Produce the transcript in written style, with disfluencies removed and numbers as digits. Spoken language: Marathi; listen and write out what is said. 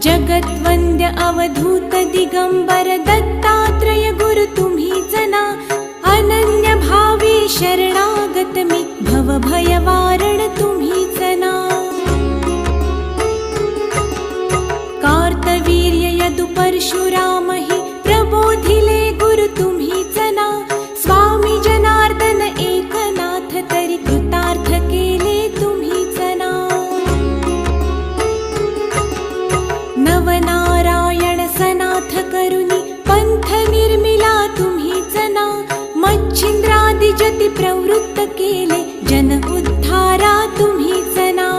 जगद्वन्द्य अवधूत दिगंबर दत्तात्रय गुरु तुम्हीच ना। अनन्य भावे शरणागत मी भव भयवारण तुम्हीच ना। कार्तवीर्य यदु परशुराम हि प्रबोधिले गुरु तुम्हीच ना। स्वामी जनार्दन एकनाथ तरी कृतार्थ केले तुम्हीच ना। नवनारायण सनाथ करुणी पंथ निर्मिला तुम्हीच ना। मच्छिंद्रादि जति प्रवृत्त केले जन उद्धारा तुम्हीच ना।